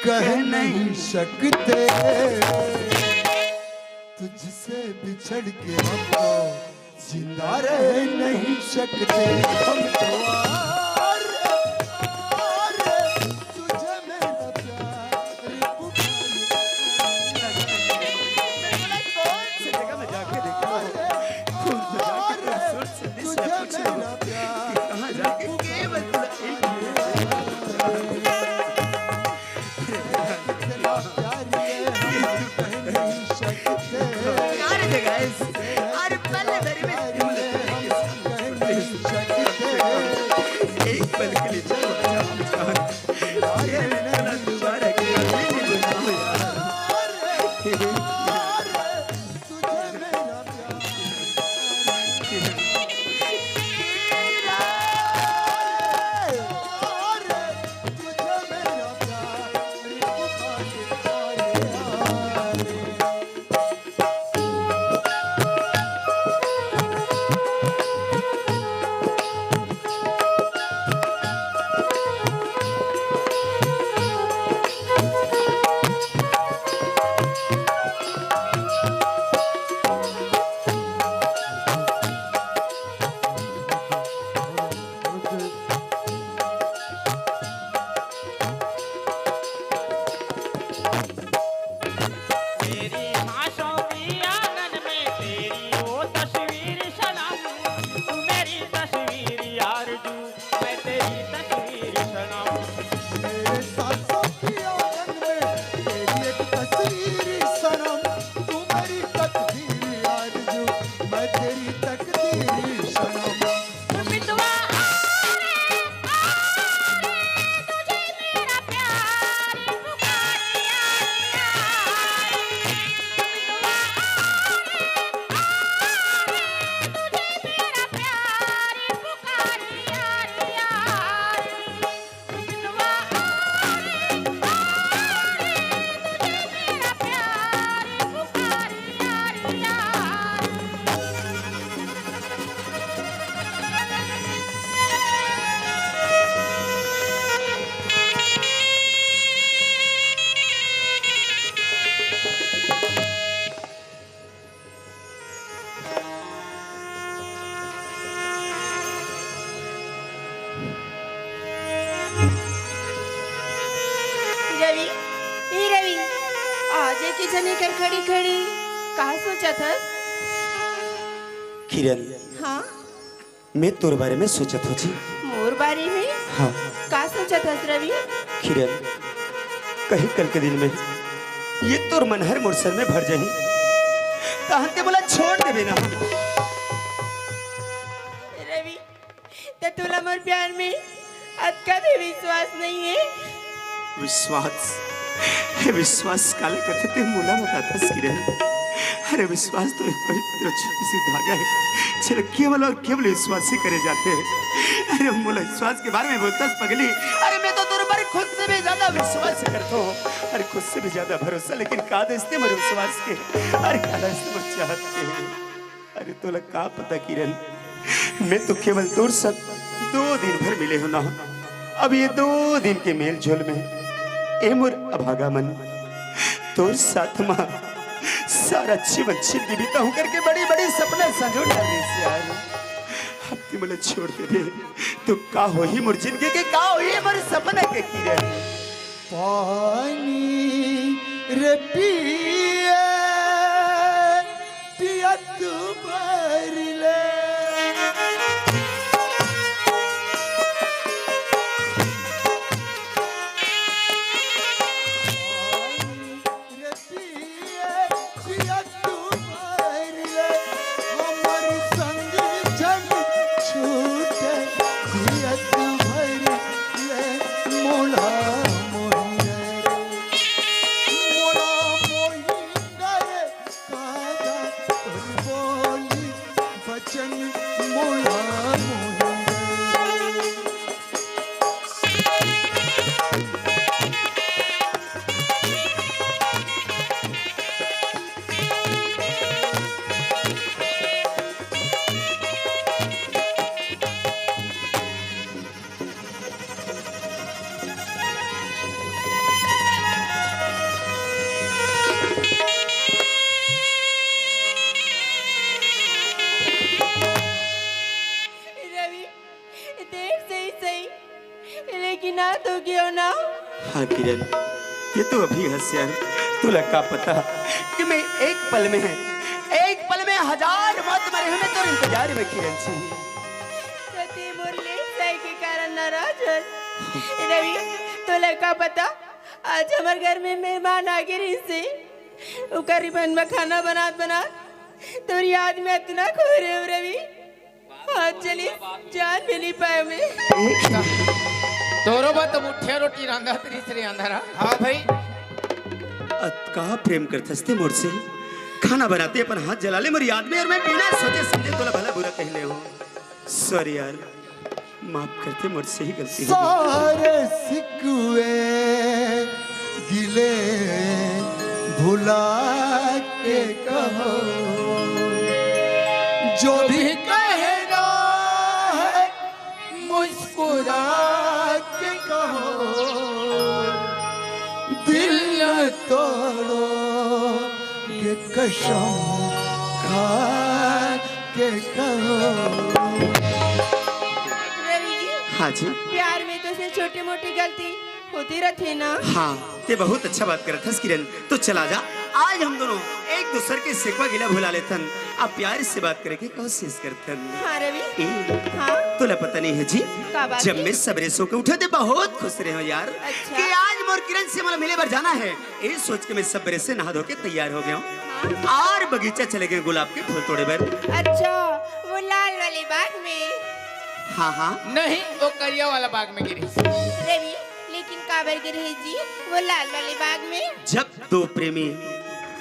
कह नहीं सकते, तुझसे बिछड़ के हम तो जिंदा रह नहीं सकते। हम तो तुझे मेरा प्यार कौन सी जगह में जाके देखा, कौन सा जाके सुर से दिशा पूछा कि कहाँ जाके केवल कर खड़ी खड़ी कहा सोचा था? किरण, हाँ मैं तोर बारे में सोचा था जी। मोर बारे में? हाँ। कहा सोचा था रवि? किरण, कहीं कल के दिन में ये तोर मन हर मोर सर में भर जाही, कहते बोला छोड़ दे बिना। रवि, तो तुला मोर प्यार में अतका भी विश्वास नहीं है? विश्वास काले कथे ते मुला बताता किरण। अरे विश्वास तो एक पवित्र छोटी सी धागा है, चलो केवल और केवल विश्वास ही करे जाते हैं। अरे मुला विश्वास के बारे में बोलता पगली, अरे मैं तो तेरे पर खुद से भी ज्यादा विश्वास करता हूँ, अरे खुद से भी ज्यादा भरोसा, लेकिन का देते मेरे विश्वास के, अरे का देते चाहते हैं। अरे तो का पता किरण, मैं तो केवल तोर साथ 2 दिन भर मिले हो ना, अब ये 2 दिन के मेल झोल में ए मोर अभागा मन तोर साथ मां सारा जीवन जिंदगी बीता हूं करके बड़ी बड़ी सपने संजो डाले से यार। अब ती मुझे छोड़ दे दे तो का हो ही मोर जिंदगी के, का हो ही मोर सपने के किरण। पानी रे पिया पिया तू भर ले, मोला मोहिया रे मोला मोहिया हाँ किरण, ये तो अभी हंसिया तुला का पता कि मैं एक पल में हजार मत मरे हमें तो इंतजार में किरण छी। सती बोले सही के कारण नाराज है। रवि तोला का पता आज हमारे घर में मेहमान आ गए से वो करीबन में खाना बना तो याद में इतना खो रहे हो रवि। आज चली जान भी नहीं पाए मैं। तोरो बा तो मुठ्ठे रोटी रांधा तीसरे अंधारा। हाँ भाई का प्रेम करथस ते मोर से खाना बनाते अपन हाथ जला ले मेरी याद में और मैं बिना सोचे समझे तोला भला बुरा कह ले हो। सॉरी यार, माफ करते मुझसे ही गलती हो गई। सारे सिकवे गिले भुला के कहो, जो भी कहना है मुस्कुरा के कहो, दिल न तोड़ो ये कसम खा के कहो। रवि जी हाँ जी, प्यार में तो से छोटी मोटी गलती होती रहती ना। हाँ ते बहुत अच्छा बात कर था किरण। तो चला जा, आज हम दोनों एक दूसरे के सिकवा गिला भुला लेथन, आप प्यार से बात करे के कोशिश करथन। हाँ रवि ए, हाँ तोला पता नहीं है जी, का बात जब है? मैं सवेरे सो के उठे थे बहुत खुश रहे हो यार। अच्छा। कि आज मोर किरण से मला मिले बार जाना है, ये सोच के मैं सवेरे से नहा धो के तैयार हो गया हूँ और बगीचा चले गए गुलाब के फूल तोड़े बर। अच्छा वो लाल वाले बाग में। हाँ हाँ, नहीं वो करिया वाला बाग में गिरी। रवि लेकिन काबर गिरे हैं जी वो लाल वाले बाग में। जब दो प्रेमी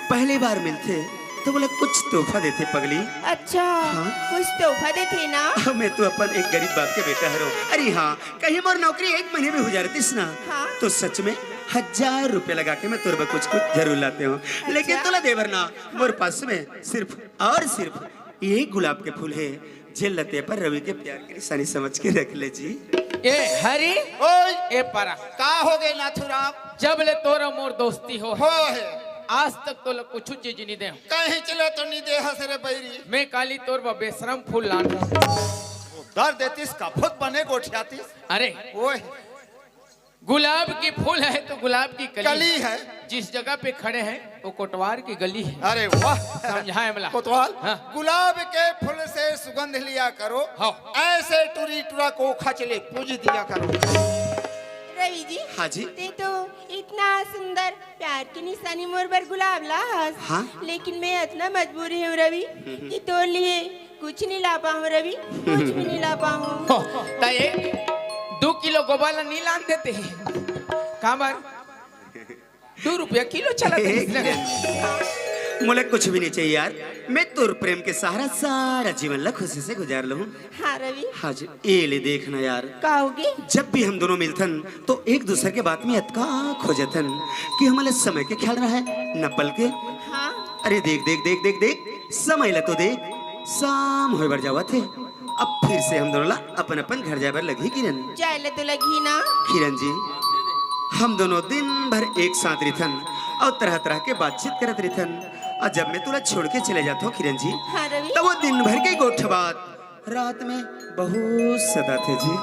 पहली बार मिलते तो बोला कुछ तोहफा देते पगली। अच्छा हाँ? कुछ तोहफा देते ना। मैं तो अपन एक गरीब बाप के बेटा हरो। अरे हाँ, कहीं मोर नौकरी एक महीने में हो जा रही ना, हाँ? तो सच में 1000 रुपए लगा के मैं तोर पर कुछ जरूर लाते हूँ। लेकिन तोला देवर ना, मोर पास में सिर्फ और सिर्फ एक गुलाब के फूल है, जेल लते पर रवि के प्यार की निशानी समझ के रख ले जी। ए हरी ओए ए पारा का हो गए नाथुराम? जब ले तोरा मोर दोस्ती हो हो है आज तक तो कुछ चीज नहीं दे। कहीं चले तो नहीं दे हसरे बैरी मैं काली तोर बा बेशरम फूल लान। दर देतीस का भूत बने गोठियातीस। अरे ओए गुलाब की फूल है तो गुलाब की कली है। जिस जगह पे खड़े हैं वो कोटवार की गली है। अरे वाह समझाए मला कोतवाल, हाँ। गुलाब के फूल से सुगंध लिया करो, हाँ। ऐसे टूरी टूरा को खचले पूज दिया करो। रवि जी हाँ जी। ते तो इतना सुंदर प्यार की निशानी मोर पर गुलाब लास। हाँ? लेकिन मैं इतना मजबूरी हूँ रवि कि तो लिए कुछ नहीं ला पाऊँ रवि, कुछ भी नहीं ला पाऊँ। ताये 2 किलो गोबाला नहीं लान देते कहाँ बार 2 रुपया किलो चला मुझे कुछ भी नहीं चाहिए यार, मैं तोर प्रेम के सहारा सारा जीवन ला खुशी से गुजार लूँ। हाँ रवि हाँ जी, ये ले देखना यार, कहोगे जब भी हम दोनों मिलथन तो एक दूसरे के बात में अतका खोजथन कि हमारे समय के ख्याल रहा है न पल के। हाँ अरे देख देख देख देख देख समय ला तो देख, शाम होए बर जावा थे, अब फिर से हम दोनों ला अपन अपन घर जाए बर लगी किरण। जाए तो लगी ना। किरण जी, हम दोनों दिन भर एक साथ रिथन और तरह तरह के बातचीत करत रिथन, और जब मैं तुला छोड़ के चले जाता हूँ किरण जी, हाँ रवि तो वो दिन भर के गोठ बात रात में बहुत सदा थे जी।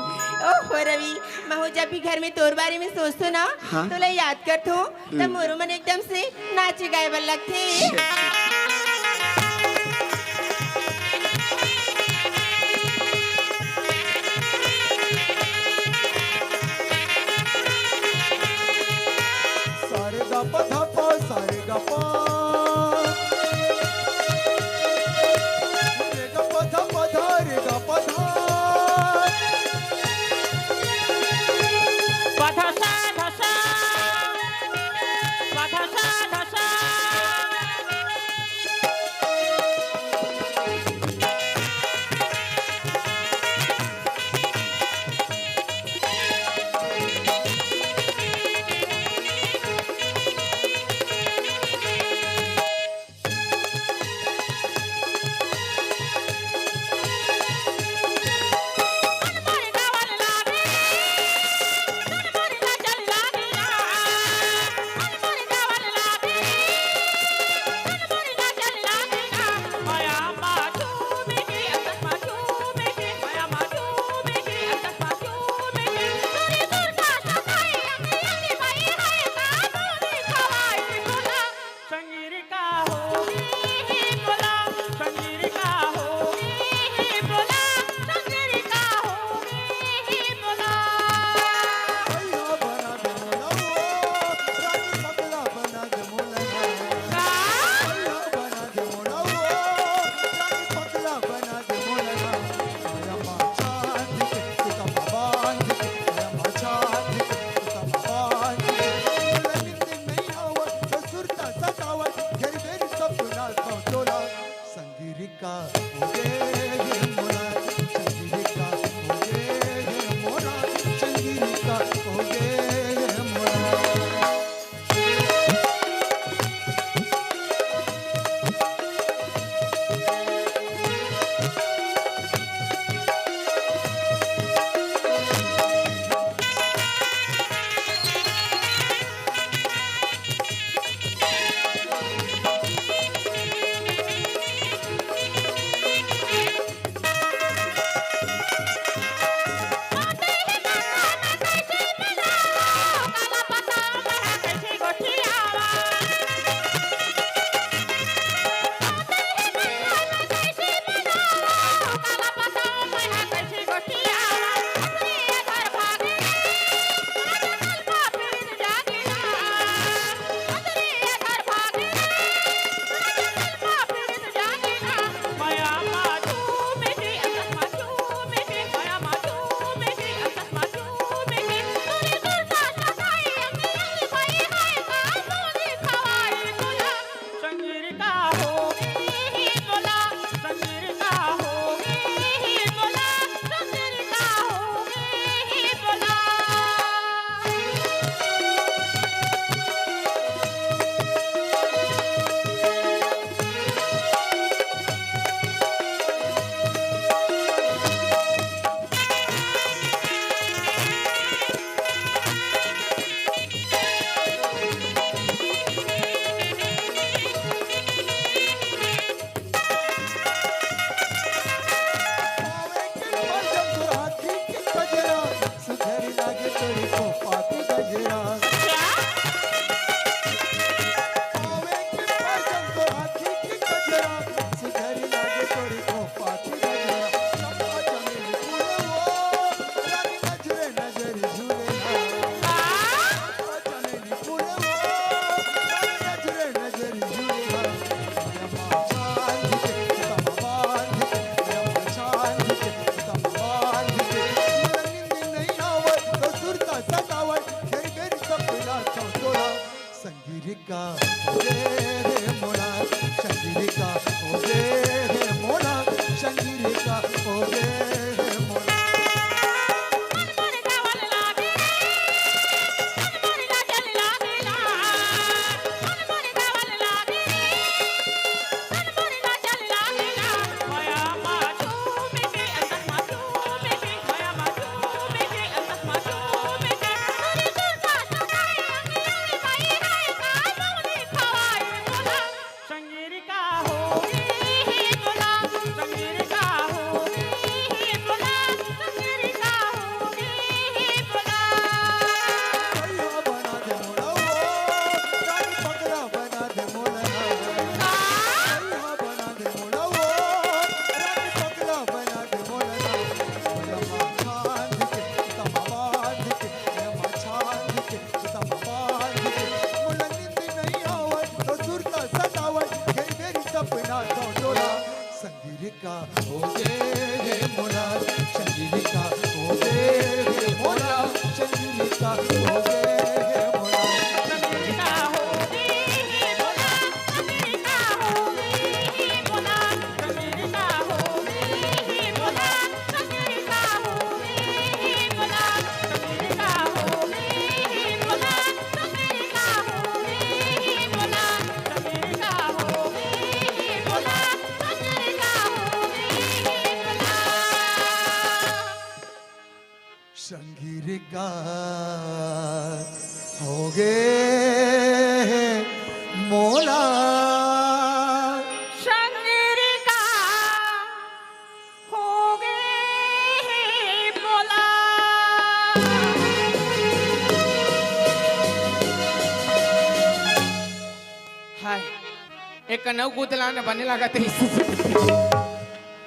ओह रवि मैं जब भी घर में तोर बारे में सोचतो ना हाँ? तो ला याद करतो तब मोरो मन एकदम से नाचे गाए बर लगथे। सारे गा पा धा पा सारे गा पा रे गा पा धा पा धा रे गा पा धा संगीरिका ओगे रे मोला संगीरिका ओगे रे मोला संगीरिका ओगे रे मोला संगीरिका ओगे रे मोला संगीरिका ओगे रे मोला संगीरिका ओगे रे मोला संगीरिका ओगे रे मोला संगीरिका ओगे रे मोला संगीरिका ओगे रे मोला संगीरिका ओगे रे मोला संगीरिका ओगे रे मोला संगीरिका ओगे रे मोला संगीरिका ओगे रे मोला संगीरिका होगे मोला संगीरिका होगे मोला हाय एक नव गुदला ने बने लगा थे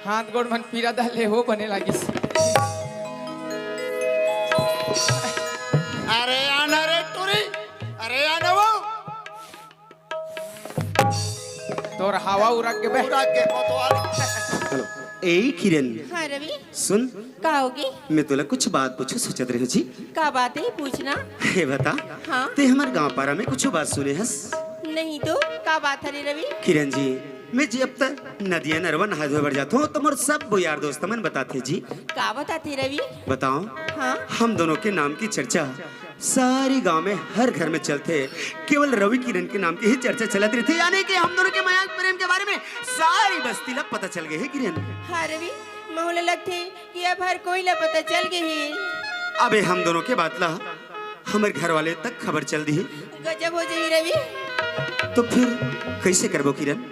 हाथ गोड़ मन पीरा दले हो बने लगी अरे आना रे टूरी, अरे आना वो तोर हवा उड़ा के बे पूरा के कोतवाल। हेलो ए किरण हाँ रवि सुन का होगी मैं तोला कुछ बात पूछो सोचत रहे जी का बात है पूछना हे बता हाँ ते हमार गांव पारा में कुछ बात सुने हस नहीं तो का बात है रे रवि किरण जी मैं जी अब तक नदिया नरवा नहा धोए बढ़ जाता हूँ तो मोर सब वो यार दोस्त मन बताते जी का बताती रवि बताओ हाँ हम दोनों के नाम की चर्चा सारी गांव में हर घर में चलते केवल रवि किरण के नाम की ही चर्चा चलत रही थी यानी कि हम दोनों के मजाक प्रेम के बारे में सारी बस्ती ला पता चल गई है किरण हाँ रवि मोहल्ले लगते कि अब हर कोई ला पता चल गई है अबे हम दोनों के बात ला हमारे घर वाले तक खबर चल दी गजब हो जाई रवि तो फिर कैसे करबो किरण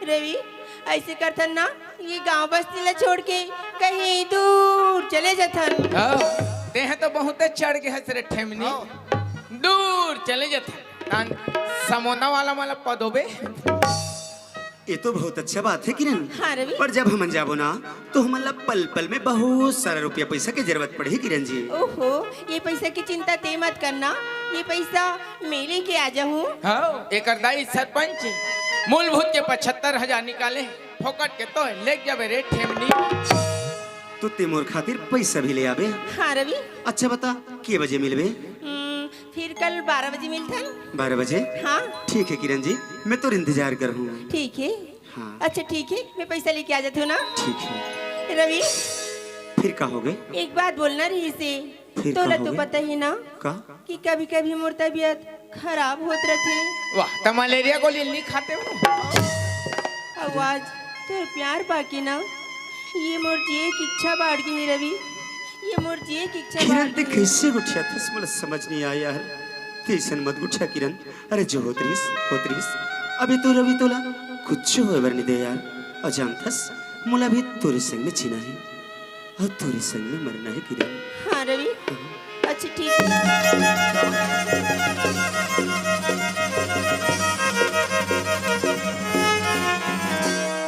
रवि ऐसे करथन ना ये गांव बस्ती ला छोड़ के कहीं दूर चले जाथन ते हैं तो बहुत चढ़ के हंस रे ठेमनी दूर चले जाते समोना वाला वाला पदोबे ये तो बहुत अच्छा बात है किरण हाँ रवि पर जब हम जाबो ना तो हमारा पल पल में बहुत सारा रुपया पैसा की जरूरत पड़ेगी किरण जी ओहो ये पैसा की चिंता ते मत करना ये पैसा मैं लेके आ जाऊँ हाँ एक दाई सरपंच मूलभूत के 75,000 निकाले फोकट के तो ले जाबे रे ठेमनी तो तेमोर खातिर पैसा भी ले आबे हाँ रवि अच्छा बता के बजे मिलबे फिर कल 12 बजे मिलथन 12 बजे हाँ ठीक है किरण जी मैं तो इंतजार कर हूँ ठीक है हाँ अच्छा ठीक है मैं पैसा लेके आ जाती हूँ ना ठीक है रवि फिर कहोगे एक बात बोलना रही से फिर तोला कहोगे? तो पता ही ना का कि कभी कभी मोर तबीयत खराब होत रहते वाह तो मलेरिया गोली नहीं खाते हो आवाज तो प्यार बाकी ना ये मोर जी की इच्छा बाढ़ गई है रवि ये मोर जी की इच्छा किरण बाढ़ ते गई कैसे गुठिया था मुझे समझ नहीं आया यार तेसन मत गुठिया किरण अरे जो होतरीस अभी तो रवि तोला कुछ होए नहीं दे यार अजानथस मुला भी तोरे संग में जीना है और तोरे संग में मरना है किरण हाँ रवि अच्छा ठीक है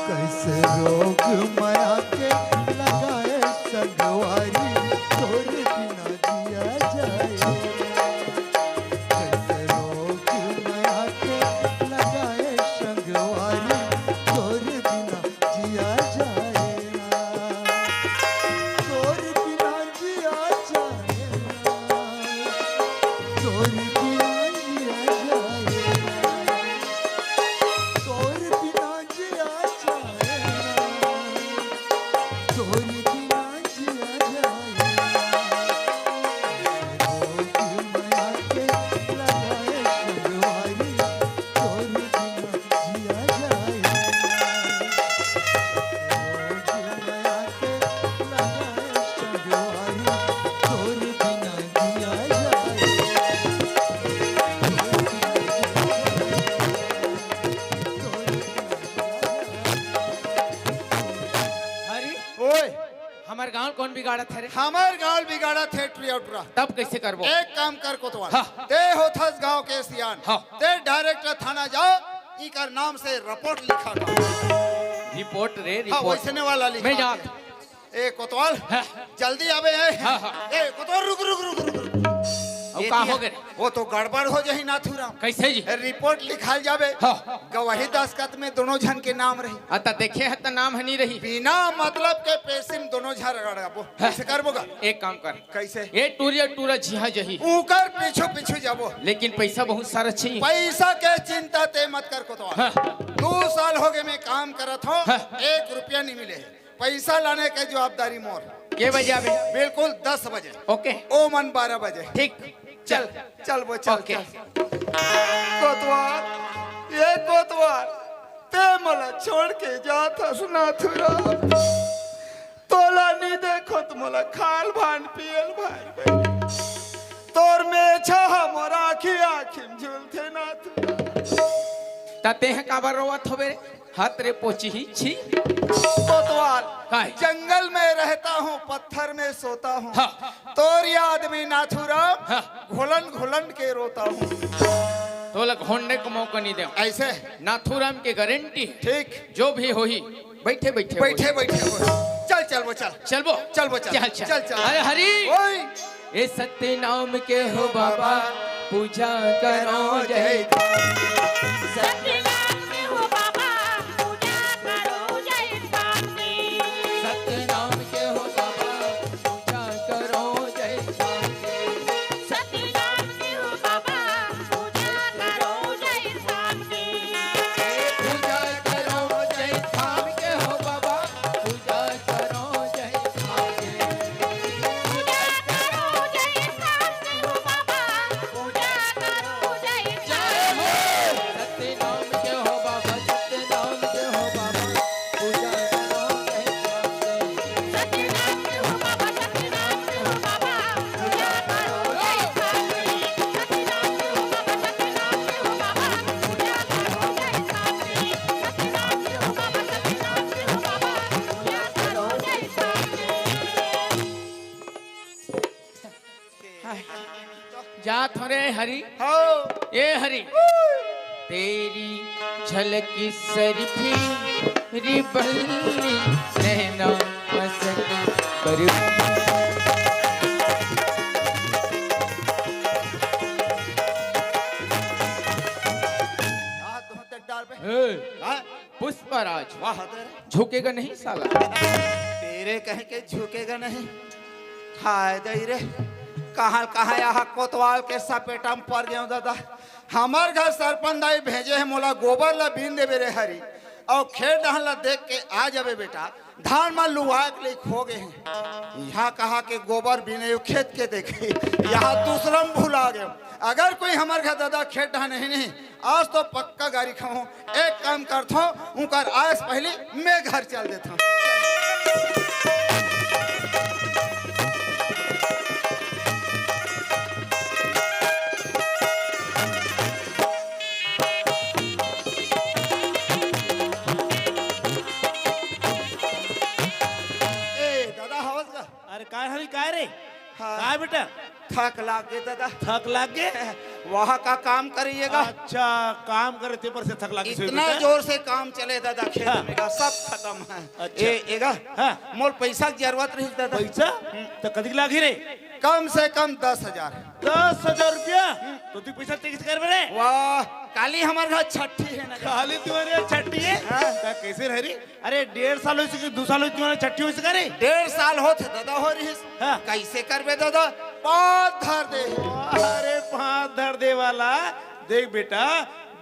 कैसे रोग माया के लगाए संगवारी तोर बिना जिया जाए कैसे रोग माया के लगाए संगवारी तोर बिना जिया जाए तोर बिना जिया जाए तोर हमार गांव कौन बिगाड़ा था रे? हमार गांव बिगाड़ा थे टुरा। तब कैसे करबो? एक काम कर कोतवाल, हाँ। ते होथस गांव के सियान, हाँ। ते डायरेक्ट थाना जाओ, इकर नाम से रिपोर्ट लिखा था। रिपोर्ट रे हाँ, रिपोर्ट। वैसने वाला लिखा। मैं जात। ए कोतवाल, हाँ। जल्दी आवे है। हाँ, हाँ। ए कोतवाल रुक रुक रुक रुक रुक। अब का हो गए? वो तो गड़बड़ हो जाही नाथुराम। कैसे जी? रिपोर्ट लिखाल जावे, हाँ। गवाही दस्खत में दोनों जन के नाम रही, अता देखे है तो नाम हनी रही। बिना मतलब के पैसे में दोनों झर रगड़ाबो। कैसे करबोगा? एक काम कर, कैसे? ये टूरा जिहा जही, ऊकर पीछू पीछू जाबो, लेकिन पैसा बहुत सारा चाहिए। पैसा के चिंता ते मत कर कोतवाल। हाँ। 2 साल हो गए मैं काम करत हूँ, हाँ। 1 रुपया नहीं मिले। पैसा लाने के जवाबदारी मोर। के बजे आवे? बिल्कुल 10 बजे। ओके ओ मन 12 बजे। ठीक, चल चल वो चल ओके। चल। कोतवाल, ये कोतवाल, ते मला छोड़ के जात हस नाथुरा। तोला नहीं देखो तो मला खाल भान पियल भाई। तोर में छहा मोर आखी आखिम झूलते नाथुरा। ताते हैं काबर रोवत होबे रे? हाथ रे पोची ही छी। कोतवाल, काय? जंगल में रहता हूँ, पत्थर में सोता हूँ। हाँ। तोर याद में नाथुराम, हाँ। घुलन घुलन के रोता हूँ। तो लग होने को मौका नहीं दे। ऐसे नाथुराम की गारंटी ठीक। जो भी होही बैठे बैठे बैठे बैठे चल चल वो चल चल वो चल वो चल चल चल। अरे हरी, ओए ये सत्य नाम के हो बाबा, पूजा करो जय। सत्यनाम के हो बाबा, पूजा करो जय स्वामी। सत्य नाम के हो बाबा, पूजा करो जय स्वामी। सत्यनाम के हो बाबा, पूजा करो जय स्वामी। पूजा करो जय स्वामी के हो बाबा, पूजा करो जय स्वामी। पूजा करो जय स्वामी हो बाबा, पूजा करो जय स्वामी। सत्य नाम के हो बाबा, सत्य नाम के हो बाबा, पूजा करो जय स्वामी। सत्यनाम के हो बाबा, सत्यनाम के हो बाबा, पूजा करो जय स्वामी। सत्यनाम के हो बाबा, सत्यनाम के हो बाबा, पूजा करो जय स्वामी। सत्यनाम के हो बाबा, सत्यनाम के हो बाबा, पूजा करो जय स्वामी। जा थोरे हरी, हो ए हरी, तेरी झलकी सरफी रिबल्ली नैना मसक बरफी। हाथ धोते डाल पे। ए, हाँ पुष्पराज वाह तेरे झुकेगा नहीं साला। तेरे कहे के झुकेगा नहीं। हाय दई रे, कहाँ कहाँ यहाँ कोतवाल के सपेटा में पड़ गए दादा। हमार घर सरपंच दाई भेजे है, मोला गोबर ला बीन देवे रे हरी, और खेत दहन ला देख के आ जावे बेटा। धान में लुआ के लिए खो गए हैं। यहाँ कहा के गोबर बीने खेत के देखे, यहाँ दूसरा में भूला गए। अगर कोई हमारे घर दादा खेत दहन नहीं, आज तो पक्का गाड़ी खाऊं। एक काम करता हूँ, उनकर आयस पहले मैं घर चल देता हूँ। ए दादा हवस का अरे काय हरी काय रे? हाँ। काय बेटा? थक लाग गए दादा। थक लाग गए? वहाँ का काम करिएगा। अच्छा, काम करे ते पर से थक लाग गई इतना जोर से काम चले दादा, खेत हाँ। में का सब खत्म है। अच्छा। एगा हाँ। मोर पैसा की जरूरत रही दादा। पैसा तो कदी लागी रे? कम से कम 10,000। 10,000 रुपया? तो तू पैसा टेक्स कर बे? वाह, काली हमारे घर छठी है ना। खाली तुम्हारे छठी है? हाँ। का कैसे रह रही? अरे 1.5 साल हो सके, 2 साल हो तुम्हारे छठी हो सका रे? 1.5 साल होते दादा हो रही। हाँ। कैसे करबे दादा? 5 धर दे। अरे 5 धर दे वाला। देख बेटा,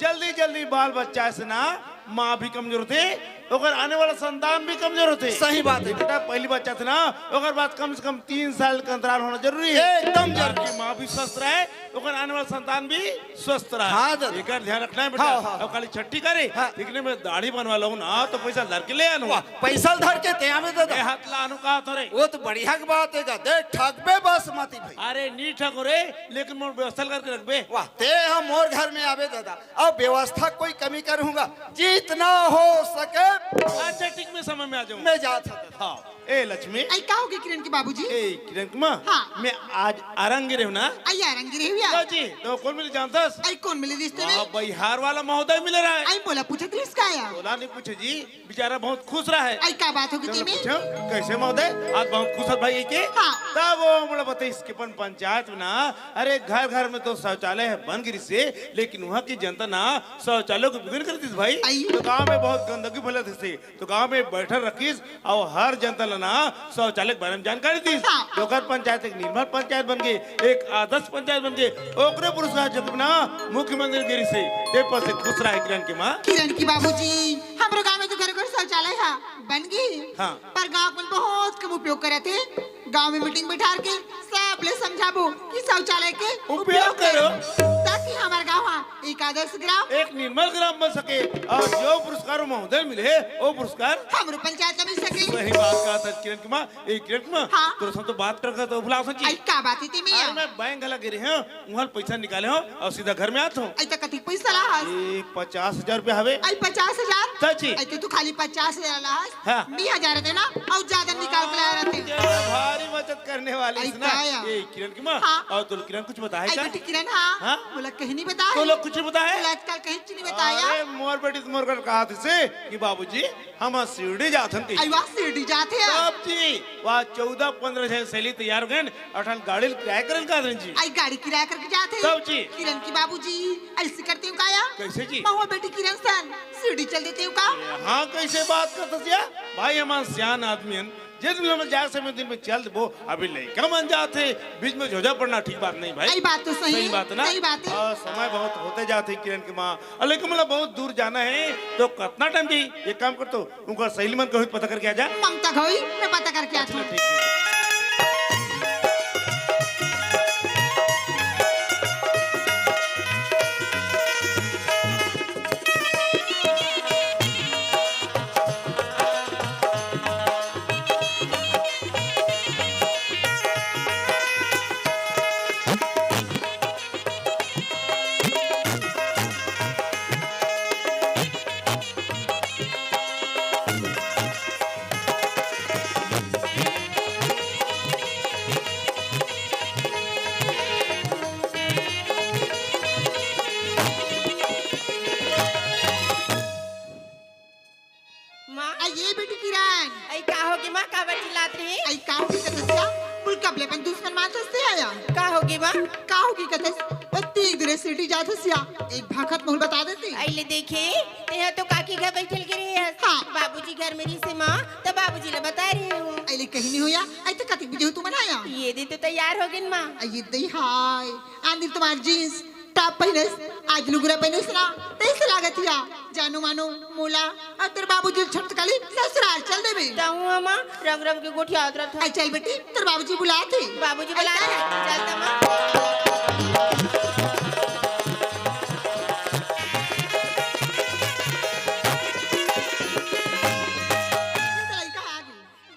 जल्दी जल्दी बाल बच्चा से ना माँ भी कमजोर थे, और आने वाला संतान भी कमजोर होते। सही बात है बेटा, पहली बच्चा था ना, और बाद कम से कम 3 साल का अंतराल होना जरूरी है। एकदम जरूरी। ताकि माँ भी स्वस्थ रहे ओकर आने वाला संतान भी स्वस्थ रहा। हाँ दादा। एकर ध्यान रखना है बेटा। हाँ, हाँ। अब खाली छट्टी करे हाँ। दिखने में दाढ़ी बनवा लो ना तो पैसा धर के ले आनू। वाह, पैसा धर के ते आवे ए दादा। हाथ ला आनू कहा थोड़े। वो तो बढ़िया की बात है दादा, ठगबे बासमती भाई। अरे नी ठगो रे, लेकिन मोर व्यवस्था करके रखबे। वाह, ते हम मोर घर में आवे दादा, अब व्यवस्था कोई कमी करूंगा, जितना हो सके अच्छा ठीक में समय में आ जाऊँ। मैं जाता दादा। हाँ ए लक्ष्मी आई का होगी किरण के बाबूजी? ए किरण कुमार हाँ। मैं आज आरंग गिरे हूँ ना। आई आरंगी रे हुआ। जी तो कौन मिले जानतास? आई कौन मिले रिश्ते वाह, में? बिहार वाला महोदय मिल रहा है। आई बोला पूछे तो इसका आया। बोला नहीं पूछे जी, बेचारा बहुत खुश रहा है। आई का बात होगी चलो तुम्हें? पूछो कैसे महोदय आज बहुत खुश है भाई के। हाँ। तब वो मतलब बताइए इसके पंचायत में ना, अरे घर घर में तो शौचालय है बन गिरी से, लेकिन वहाँ की जनता ना शौचालय को बिगड़ करती थी भाई। आई। तो गांव में बहुत गंदगी फैलती थी, तो गांव में बैठक रखीस और हर जनता ला ना शौचालय के बारे में जानकारी दी। हाँ। तो घर पंचायत एक निर्मल पंचायत बन गई, एक आदर्श पंचायत बन गई। ओकरे पुरस्कार जब ना मुख्यमंत्री गिरी से ते पर से खुश रहा है किरण की माँ। किरण की बाबूजी हमारे गांव में तो घर घर शौचालय है बन गई। हाँ। पर गांव में बहुत कम उपयोग करे थे। गांव में मीटिंग बैठा के सब ले समझाबो कि शौचालय के उपयोग करो ताकि हमारे गांव एक आदर्श ग्राम एक निर्मल ग्राम बन सके और जो पुरस्कार महोदय मिले वो पुरस्कार हमारे पंचायत में मिल सके। सही बात कहा था किरण कुमार। किरण कुमार हाँ। तो सब तो बात कर तो बुला सची। आई का बात थी अरे मैं? मैं बैंक गला गिरे हैं, वहाँ पैसा निकाले हो और सीधा घर में आता हूँ। आई तो कति पैसा लाहस? 50,000 रुपया हवे। आई 50,000? सच्ची? आई तो तू खाली 50,000 लाहस? हाँ। 20,000 थे ना और ज्यादा निकाल के लाया रहते। ये भारी बचत करने वाली आई है ना। काया। ये किरण कुमार हाँ। और तो किरण कुछ बताए आई क्या? बेटी किरण हाँ हाँ? बोला कहीं नहीं बताया। तो लोग कुछ बताए? बोला आजकल कहीं नहीं बताया। अरे मोर बेटी तो मोर कर कहा थे से कि बाबूजी हम शिरडी जाते हैं। आई वाह शिरडी जाते हैं। साहब जी वहाँ 14-15 जन सैली तैयार हो गए अठन गाड़ी किराया करन का दें जी। आई गाड़ी किराया करके जाते हैं। साहब जी। किरण की बाबूजी ऐसे करते हूँ काया? कैसे जी? महुआ बेटी किरण सन शिरडी चल देते हूँ का? हाँ कैसे बात करते सिया भाई हमारे सियान आदमी हैं जिस दिन हम जा समय दिन में चल वो अभी लड़का मन जाते बीच में झोझा पड़ना ठीक बात नहीं भाई। आई बात तो सही सही बात है ना। सही बात है। और समय बहुत होते जाते हैं किरण की माँ और लेकिन मतलब बहुत दूर जाना है तो कितना टाइम जी एक काम कर तो उनका सहेली मन को पता करके आ जा। ममता घोई मैं पता करके आती चलो हूँ। ठीक है। माँ आई ये बेटी किरण आई का होगी माँ का बच्ची लात रही आई का होगी कतसिया मुल कबले पन दुश्मन मानते से आया का होगी माँ का होगी कतस पत्ती एक दूरे सिटी जाते सिया एक भाखत मोहल बता देती। आई ले देखे ते तो काकी घर बैठल गिरी है। हाँ। बाबूजी घर में रही से माँ तो बाबूजी ने बता रही हूँ। आई ले कहीं नहीं होया आई तो कति बजे तू मनाया ये दी तो तैयार हो गई माँ। आई ये दई हाय आंधी तुम्हार जींस टॉप पहने आज लुगरा पहने ना तैसे लागत या जानो मानो मोला और तेरे बाबूजी छट काली ससुराल चल दे बे जाऊँ माँ रंग रंग के गोठी आदरा था। आई चल बेटी तेरे बाबूजी बुलाते बाबूजी बुला रहे हैं। चलता माँ।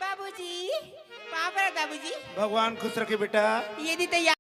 बाबूजी वहाँ पर बाबूजी भगवान खुश रखे बेटा। ये दी तैयार